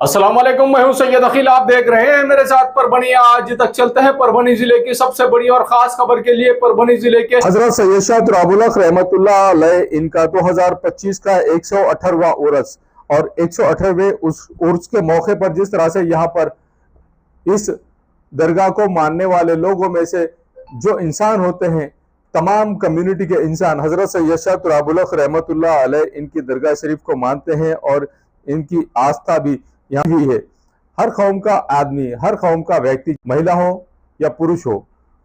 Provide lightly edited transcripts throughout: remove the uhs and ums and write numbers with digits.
अस्सलाम वालेकुम, मैं हूं सैयद अखिल। आप देख रहे हैं मेरे साथ परभनी। आज तक चलते हैं परभनी जिले की सबसे बड़ी और खास खबर के लिए। परभनी जिले के हजरत सैयद शाह तुराबुल हक रहमतुल्लाह अलैह इनका 2025 का 118वां उर्स और 118वें उस उर्स के मौके पर जिस तरह से यहाँ पर इस दरगाह को मानने वाले लोगों में से जो इंसान होते हैं, तमाम कम्युनिटी के इंसान हजरत सैयद शाह तुराबुल हक रहमतुल्लाह अलैह इनकी दरगाह शरीफ को मानते हैं और इनकी आस्था भी यहाँ भी है। हर कौम का आदमी, हर कौम का व्यक्ति, महिला हो या पुरुष हो,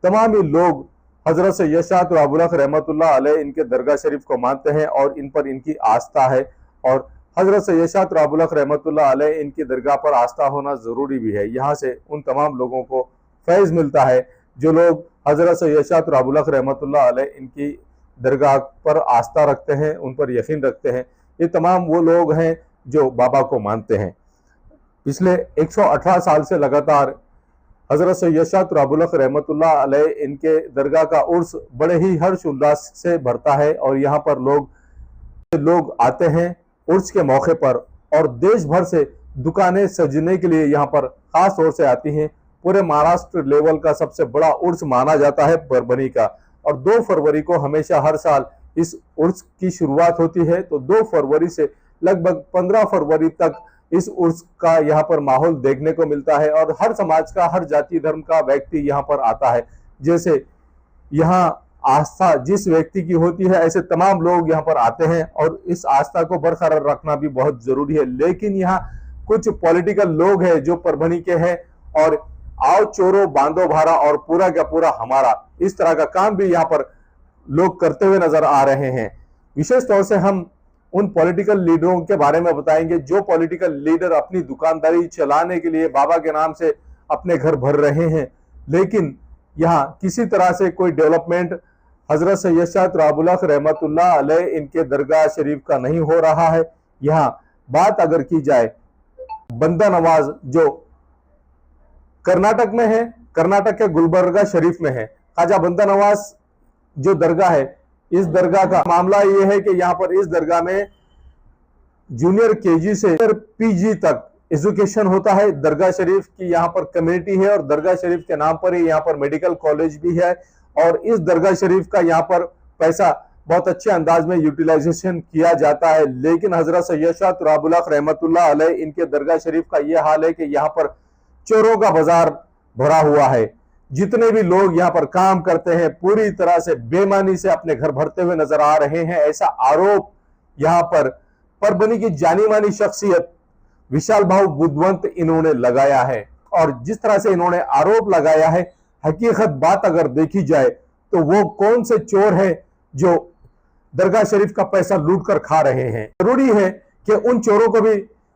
तमाम ही लोग हजरत सैयद शाह तुराबुल हक रहमतुल्लाह अलैह इनके दरगाह शरीफ को मानते हैं और इन पर इनकी आस्था है। और हजरत सैयद शाह तुराबुल हक रहमतुल्लाह अलैह इनकी दरगाह पर आस्था होना ज़रूरी भी है। यहाँ से उन तमाम लोगों को फैज़ मिलता है जो लोग हजरत सैयद शाह तुराबुल हक रहमतुल्लाह अलैह इनकी दरगाह पर आस्था रखते हैं, उन पर यकीन रखते हैं। ये तमाम वो लोग हैं जो बाबा को मानते हैं। पिछले 118 साल से लगातार हजरत सैयद शाह तुराबुल हक रहमतुल्लाह अलैह इनके दरगाह का उर्स बड़े ही हर्ष उल्लास से भरता है और यहाँ पर लोग आते हैं उर्स के मौके पर और देश भर से दुकानें सजने के लिए यहाँ पर खास तौर से आती हैं। पूरे महाराष्ट्र लेवल का सबसे बड़ा उर्स माना जाता है परभनी का। और 2 फरवरी को हमेशा हर साल इस उर्स की शुरुआत होती है, तो 2 फरवरी से लगभग 15 फरवरी तक इस उर्स का यहाँ पर माहौल देखने को मिलता है और हर समाज का, हर जाति धर्म का व्यक्ति यहाँ पर आता है। जैसे यहाँ आस्था जिस व्यक्ति की होती है, ऐसे तमाम लोग यहाँ पर आते हैं और इस आस्था को बरकरार रखना भी बहुत जरूरी है। लेकिन यहाँ कुछ पॉलिटिकल लोग हैं जो परभनी के हैं और आओ चोरो बांधो भारा और पूरा का पूरा हमारा, इस तरह का काम भी यहाँ पर लोग करते हुए नजर आ रहे हैं। विशेष तौर से हम उन पॉलिटिकल लीडरों के बारे में बताएंगे जो पॉलिटिकल लीडर अपनी दुकानदारी चलाने के लिए बाबा के नाम से अपने घर भर रहे हैं, लेकिन यहाँ किसी तरह से कोई डेवलपमेंट हजरत सैयद शाह तुराबुल हक रहमतुल्लाह अलैह इनके दरगाह शरीफ का नहीं हो रहा है। यहाँ बात अगर की जाए बंदा नवाज जो कर्नाटक में है, कर्नाटक के गुलबर्गा शरीफ में है, ख्वाजा बंदा नवाज जो दरगाह है, इस दरगाह का मामला यह है कि यहाँ पर इस दरगाह में जूनियर केजी से पीजी तक एजुकेशन होता है। दरगाह शरीफ की यहाँ पर कम्युनिटी है और दरगाह शरीफ के नाम पर ही यहाँ पर मेडिकल कॉलेज भी है और इस दरगाह शरीफ का यहाँ पर पैसा बहुत अच्छे अंदाज में यूटिलाइजेशन किया जाता है। लेकिन हजरत सैयद शाह तुराबुल हक रहमतुल्लाह अलैह इनके दरगाह शरीफ का यह हाल है कि यहाँ पर चोरों का बाजार भरा हुआ है। जितने भी लोग यहाँ पर काम करते हैं पूरी तरह से बेईमानी से अपने घर भरते हुए नजर आ रहे हैं। ऐसा आरोप यहाँ पर परभनी की जानी मानी शख्सियत विशाल भाऊ बुद्धवंत इन्होंने लगाया है। और जिस तरह से इन्होंने आरोप लगाया है, हकीकत बात अगर देखी जाए तो वो कौन से चोर हैं जो दरगाह शरीफ का पैसा लूट कर खा रहे हैं। जरूरी है कि उन चोरों को भी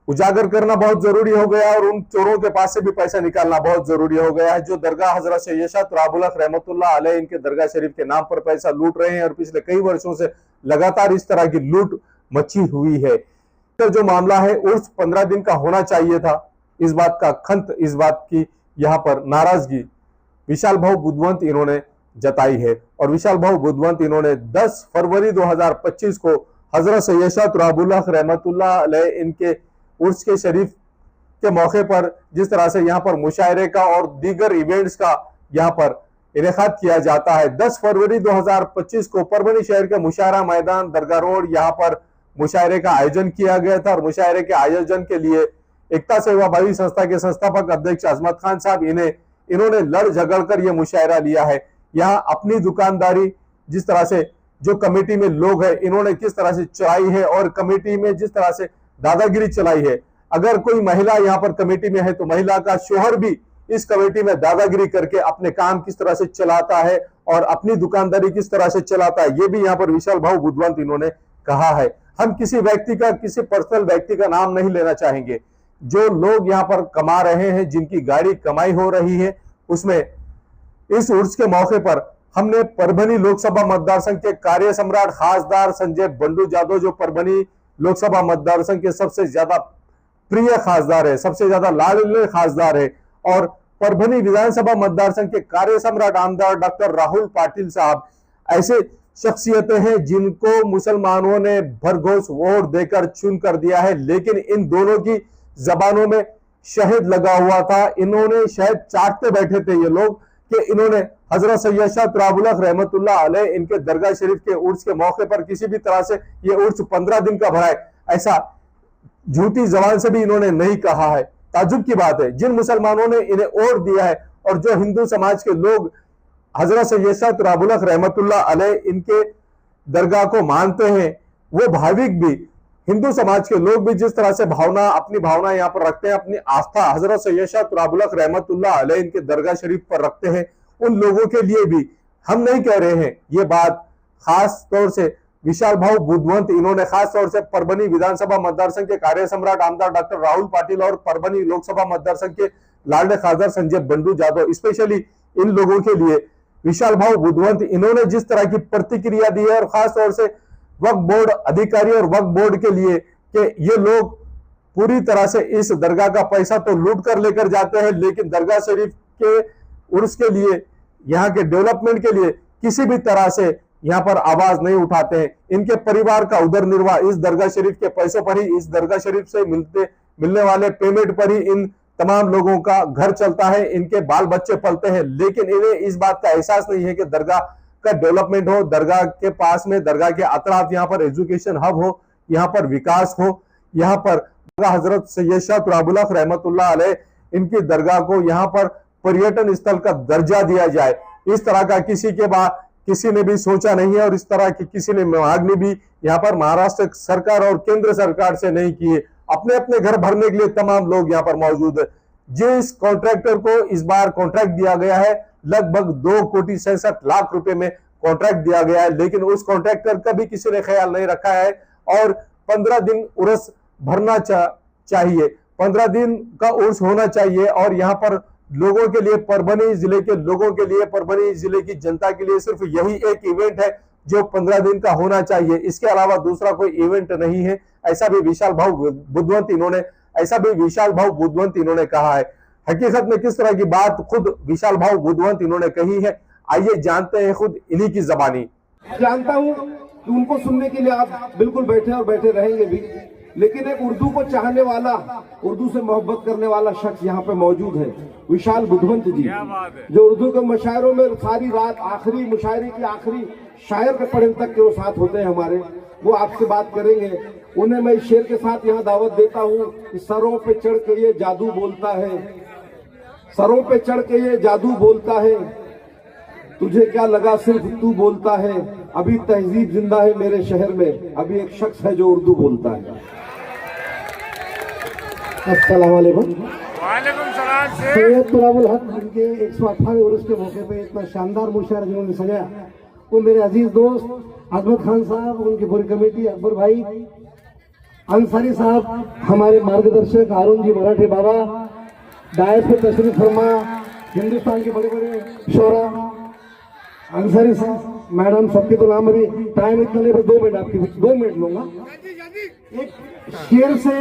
उजागर करना बहुत जरूरी हो गया और उन चोरों के पास से भी पैसा निकालना बहुत जरूरी हो गया है जो दरगाह हजरत सैयद शाह तुराबुल हक रहमतुल्लाह अलैह इनके दरगाह शरीफ के नाम पर पैसा लूट रहे हैं। और पिछले कई वर्षों से लगातार इस तरह की लूट मची हुई है। तो जो मामला है उर्स 15 दिन का होना चाहिए था, इस बात का खंत, इस बात की यहाँ पर नाराजगी विशाल भाऊ बुद्धवंत इन्होंने जताई है। और विशाल भाऊ बुद्धवंत इन्होंने 10 फरवरी 2025 को हजरत सैयद शाह तुराबुल हक रहमतुल्लाह अलैह इनके उर्स के शरीफ के मौके पर जिस तरह से यहाँ पर मुशायरे का और दीगर इवेंट्स का यहाँ पर इनेकाद किया जाता है। 10 फरवरी 2025 को परभनी शहर के मुशायरा मैदान दरगाह रोड यहाँ पर मुशायरे का आयोजन किया गया था और मुशायरे के आयोजन के लिए एकता सेवा भावी संस्था के संस्थापक अध्यक्ष अजमत खान साहब इन्होंने लड़ झगड़ कर यह मुशायरा लिया है। यहाँ अपनी दुकानदारी जिस तरह से जो कमेटी में लोग हैं इन्होंने किस तरह से चलाई है और कमेटी में जिस तरह से दादागिरी चलाई है। अगर कोई महिला यहाँ पर कमेटी में है तो महिला का शोहर भी इस कमेटी में दादागिरी करके अपने काम किस तरह से चलाता है और अपनी दुकानदारी किस तरह से चलाता है, ये भी यहाँ पर विशाल भाऊ बुद्धवंत इन्होंने कहा है। हम किसी व्यक्ति का, किसी पर्सनल व्यक्ति का नाम नहीं लेना चाहेंगे। जो लोग यहाँ पर कमा रहे हैं, जिनकी गाड़ी कमाई हो रही है, उसमें इस उर्स के मौके पर हमने परभनी लोकसभा मतदार संघ के कार्य सम्राट खासदार संजय बंडू जादव जो परभनी लोकसभा मतदार संघ के सबसे ज्यादा प्रिय खासदार है, सबसे ज्यादा लाडले खासदार है और परभनी विधानसभा मतदार संघ के कार्य सम्राट आमदार डॉक्टर राहुल पाटिल साहब ऐसे शख्सियतें हैं जिनको मुसलमानों ने भरघोस वोट देकर चुन कर दिया है। लेकिन इन दोनों की जबानों में शहद लगा हुआ था। इन्होंने शहद चाटते बैठे थे ये लोग कि इन्होंने हजरत सैयद शाह तुराबुल हक रहमतुल्लाह अलैह इनके दरगाह शरीफ के उर्स के मौके पर किसी भी तरह से ये उर्स 15 दिन का भराए, ऐसा झूठी जबान से भी इन्होंने नहीं कहा है। ताजुब की बात है, जिन मुसलमानों ने इन्हें ओढ़ दिया है और जो हिंदू समाज के लोग हजरत सैयद शाह तुराबुल हक रहमतुल्लाह अलैह इनके दरगाह को मानते हैं, वो भाविक भी, हिंदू समाज के लोग भी जिस तरह से अपनी भावना यहाँ पर रखते हैं, अपनी आस्था हजरत सैयद शाह तुराबुल हक रहमतुल्लाह अलैह इनके दरगाह शरीफ पर रखते हैं, उन लोगों के लिए भी हम नहीं कह रहे हैं ये बात। खास तौर से विशाल भाऊ बुद्धवंत, इन्होंने खास तौर से परभनी विधानसभा मतदार संघ के कार्य सम्राट आमदार डॉक्टर राहुल पाटिल और परभनी लोकसभा मतदार संघ के लाडले खासदार संजय बंडू जाधव, स्पेशली इन लोगों के लिए विशाल भाऊ बुद्धवंत, इन्होंने जिस तरह की प्रतिक्रिया दी है और खास तौर से वक्फ बोर्ड अधिकारी और वक्फ बोर्ड के लिए कि ये लोग पूरी तरह से इस दरगाह का पैसा तो लूट कर लेकर जाते हैं, लेकिन दरगाह शरीफ के उर्स के लिए, यहाँ के डेवलपमेंट के लिए किसी भी तरह से यहाँ पर आवाज नहीं उठाते हैं। इनके परिवार का उदर निर्वाह इस दरगाह शरीफ के पैसों पर ही, इस दरगाह शरीफ से मिलने वाले पेमेंट पर ही इन तमाम लोगों का घर चलता है, इनके बाल बच्चे पलते हैं, लेकिन इन्हें इस बात का एहसास नहीं है कि दरगाह का डेवलपमेंट हो, दरगाह के पास में, दरगाह के अतराफ यहाँ पर एजुकेशन हब हो, यहाँ पर विकास हो, यहाँ पर हजरत सैयद शाह तुराबुल हक रहमतुल्लाह अलैह इनकी दरगाह को यहाँ पर पर्यटन स्थल का दर्जा दिया जाए। इस तरह का किसी ने भी सोचा नहीं है और इस तरह की किसी ने मांगनी भी यहाँ पर महाराष्ट्र सरकार और केंद्र सरकार से नहीं की है। अपने अपने घर भरने के लिए तमाम लोग यहाँ पर मौजूद है। जिस कॉन्ट्रैक्टर को इस बार कॉन्ट्रैक्ट दिया गया है, लगभग 2,67,00,000 रुपए में कॉन्ट्रैक्ट दिया गया है, लेकिन उस कॉन्ट्रैक्टर का भी किसी ने ख्याल नहीं रखा है और 15 दिन उर्स भरना चाहिए, 15 दिन का उर्स होना चाहिए और यहाँ पर लोगों के लिए, परभनी जिले के लोगों के लिए, परभनी जिले की जनता के लिए सिर्फ यही एक इवेंट है जो 15 दिन का होना चाहिए, इसके अलावा दूसरा कोई इवेंट नहीं है। ऐसा भी विशाल भाऊ बुद्धवंत इन्होंने कहा है। हकीकत में किस तरह की बात खुद विशाल भाऊ बुद्धवंत इन्होंने कही है, आइए जानते हैं खुद इन्हीं की जबानी। जानता हूं कि उनको सुनने के लिए आप बिल्कुल बैठे और बैठे रहेंगे भी, लेकिन एक उर्दू को चाहने वाला, उर्दू से मोहब्बत करने वाला शख्स यहाँ पे मौजूद है, विशाल बुद्धवंत जी, जो उर्दू के मुशायरों में सारी रात आखिरी मुशायरे की आखिरी शायर के पढ़ने तक के वो साथ होते हैं हमारे, वो आपसे बात करेंगे। उन्हें मैं इस शेर के साथ यहाँ दावत देता हूँ कि सरों पे चढ़ के ये जादू बोलता है, सरों पे चढ़ के ये जादू बोलता है, तुझे क्या लगा सिर्फ तू बोलता है, अभी तहजीब जिंदा है मेरे शहर में, अभी एक शख्स है जो उर्दू बोलता है। अस्सलाम वालेकुम। सैयद तुराबुल हक जिनके 118वें उर्स के मौके पे इतना शानदार मुशायरा जिन्होंने सजाया, वो मेरे अजीज दोस्त अजमत खान साहब, उनकी पूरी कमेटी, अकबर भाई अंसारी साहब, हमारे मार्गदर्शक अरुण जी मराठे बाबा, डायस पे तशरीफ फरमा, हिंदुस्तान के बड़े बड़े शोरा, अंसारी साहब, मैडम, सबके तो नाम अभी टाइम इतना नहीं, 2 मिनट आपके 2 मिनट लूंगा। एक शेर से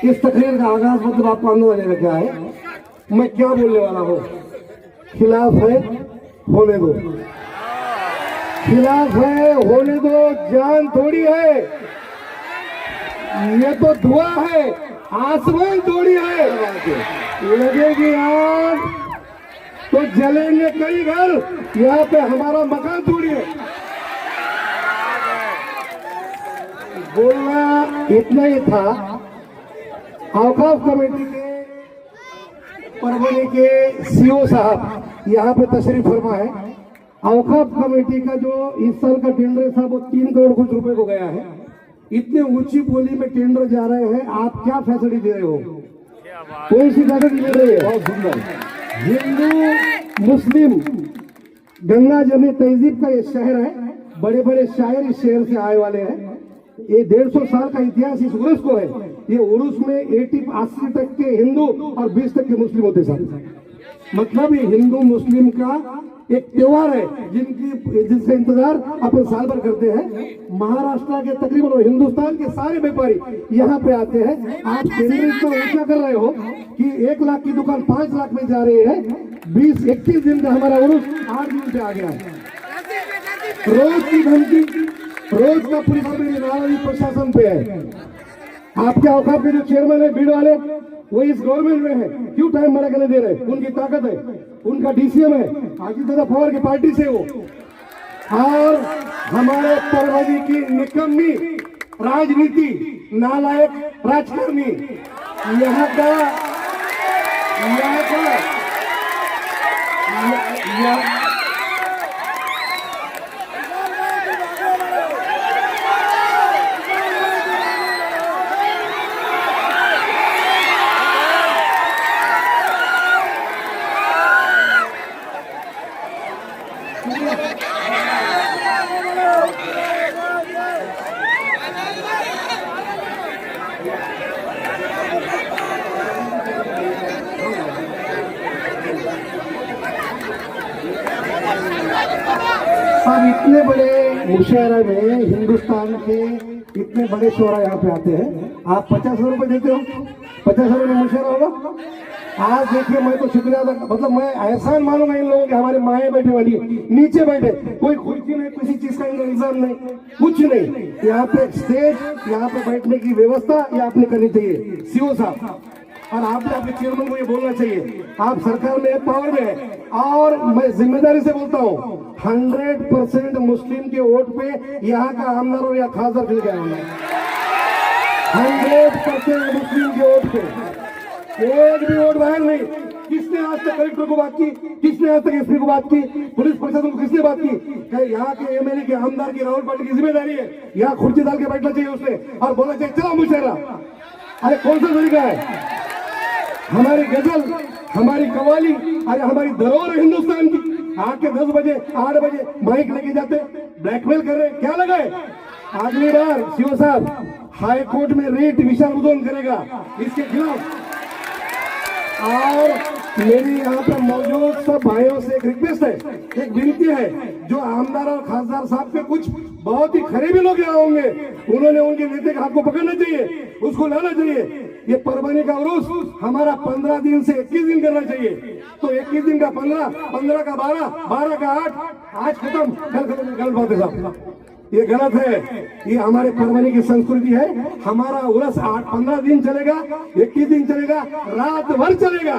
इस तकरीर का आगाज मतलब आपको अंदाजा लेने क्या है, मैं क्या बोलने वाला हूँ। खिलाफ है होने दो, खिलाफ है होने दो, जान थोड़ी है, ये तो दुआ है, आसमान थोड़ी है, लगेगी आग तो जलेंगे कई घर, यहाँ पे हमारा मकान थोड़ी है। बोलना इतना ही था। औकाफ कमेटी के परभनी के सीओ साहब यहाँ पे तशरीफ फरमा है। औकाफ कमेटी का जो इस साल का टेंडर था वो 3 करोड़ कुछ रुपए को गया है। इतने ऊंची बोली में टेंडर जा रहे हैं, आप क्या फैसिलिटी दे रहे हो? कोई सी फैसिलिटी दे रही है? बहुत सुंदर। हिंदू मुस्लिम गंगा जमुनी तहजीब का ये शहर है, बड़े बड़े शायर इस शहर से आए वाले हैं। ये 150 साल का इतिहास इस उर्स को है। ये उर्स में 80-80% हिंदू और 20% मुस्लिम होते साथ, मतलब ये हिंदू मुस्लिम का एक त्योहार है जिसका इंतजार अपन साल भर करते हैं। महाराष्ट्र के तकरीबन और हिंदुस्तान के सारे व्यापारी यहाँ पे आते हैं। आप टेंडर इतना ऊंचा कर रहे हो कि 1 लाख की दुकान 5 लाख में जा रही है। 20-21 दिन का हमारा उर्स 8 दिन पे आ गया है। रोज की धमकी, रोज का पुलिस प्रशासन पे है। आपके औकाफ के जो चेयरमैन है भीड़ वाले, वो इस गवर्नमेंट में है, क्यों टाइम मना करने दे रहे? उनकी ताकत है, उनका डीसीएम है, अजीत पवार की पार्टी से वो। और हमारे परवनी की निकम्मी राजनीति, नालायक राजकारणी, यहाँ का अब इतने बड़े मुशायरा में हिंदुस्तान के इतने बड़े शोरा यहाँ पे आते हैं, आप 50 रुपए देते हो, 50 रुपए में मुशायरा होगा? आज देखिए, मैं तो शुक्रिया मतलब मैं एहसान मानूंगा इन लोगों के, हमारे माए बैठे वाली नीचे बैठे, कोई खुर्ची नहीं, किसी चीज का इंतजाम नहीं, कुछ नहीं। यहाँ पे स्टेज, यहाँ पे बैठने की व्यवस्था ये आपने करनी चाहिए सीओ साहब, और आपने अपने चेयरमैन को ये बोलना चाहिए, आप सरकार में पावर में है। और मैं जिम्मेदारी से बोलता हूँ, 100% मुस्लिम के वोट पे यहाँ का आमदार या खासदार चल गया, 100% मुस्लिम के वोट पे, एक भी वोट बाहर नहीं। किसने आज तक कलेक्टर को बात की? किसने आज तक एसपी को बात की? पुलिस प्रशासन को किसने बात की? यहाँ के एमएलए के आमदार की, राहुल पार्टी की जिम्मेदारी है, यहाँ खुर्ची डाल के बैठना चाहिए उसने और बोलना चाहिए चला मुशायरा। अरे कौन सा तरीका है? हमारी गजल, हमारी कवाली, अरे हमारी धरोहर हिंदुस्तान की, आके 10 बजे 8 बजे माइक लेके जाते, ब्लैकमेल कर रहे, क्या लगा है? अगली बार सीओ साहब हाई कोर्ट में रेट विशाल आंदोलन करेगा इसके खिलाफ। और मेरी यहाँ पर मौजूद सब भाइयों से एक रिक्वेस्ट है, एक विनती है, जो आमदार और खासदार साहब के कुछ बहुत ही करीबी लोग यहाँ होंगे, उन्होंने उनके नेता के हाथ को पकड़ना चाहिए, उसको लाना चाहिए। ये परवानी का उरूस हमारा 15 दिन से 21 दिन करना चाहिए, तो 21 दिन का 15, 15 का 12, 12 का 8, आज खत्म, कल खत्म। गलत बात है साहब, ये गलत है। ये हमारे परवानी की संस्कृति है। हमारा उर्स 15 दिन चलेगा, 21 दिन चलेगा, रात भर चलेगा,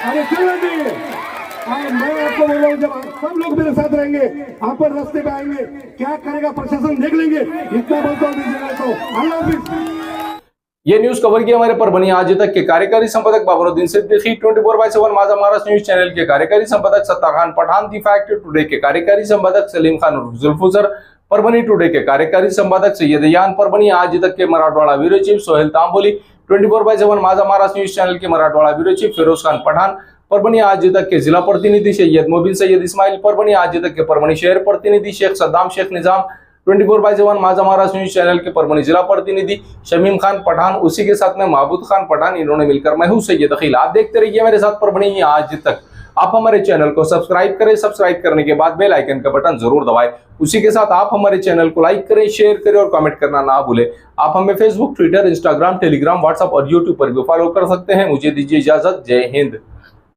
अरे चलना चाहिए। और मैं आपको बोल रहा हूँ, जब आप सब लोग मेरे साथ रहेंगे, आप पर रास्ते पे आएंगे, क्या करेगा प्रशासन देख लेंगे। इतना बोलता हूँ, अल्लाह हाफिज। ये न्यूज कवर किया हमारे परभनी आज तक के कार्यकारी संपादक बाबरुद्दीन सिद्दीकी, 24/7 माझा महाराष्ट्र न्यूज चैनल के कार्यकारी संपादक Sattar Khan Pathan, the Fact Today के कार्यकारी संपादक सलीम खान जुल्फुजर, परभनी टुडे के कार्यकारी संपादक सैयद यान, परभनी आज तक के Marathwada bureau chief Sohail Tamboli, 24/7 Majha Maharashtra news channel के मराठवाड़ा ब्यूरो चीफ फिरोज खान पठान, परभनी आज तक के जिला प्रतिनिधि सैयद मोबिन सैयद इस्माइल, परभनी आज तक के परभनी शहर प्रतिनिधि शेख सद्दाम शेख निजाम, 24/7 माझा महाराष्ट्र न्यूज चैनल के परभनी जिला प्रतिनिधि शमीम खान पठान, उसी के साथ में महबूद खान पठान, इन्होंने मिलकर मैं हूं सैयद अखिल। आप देखते रहिए मेरे साथ परभनी आज तक। आप हमारे चैनल को सब्सक्राइब करें, सब्सक्राइब करने के बाद बेल आइकन का बटन जरूर दबाएं। उसी के साथ आप हमारे चैनल को लाइक करें, शेयर करें और कमेंट करना ना भूलें। आप हमें Facebook, Twitter, Instagram, Telegram, WhatsApp और यूट्यूब पर भी फॉलो कर सकते हैं। मुझे दीजिए इजाजत। जय हिंद।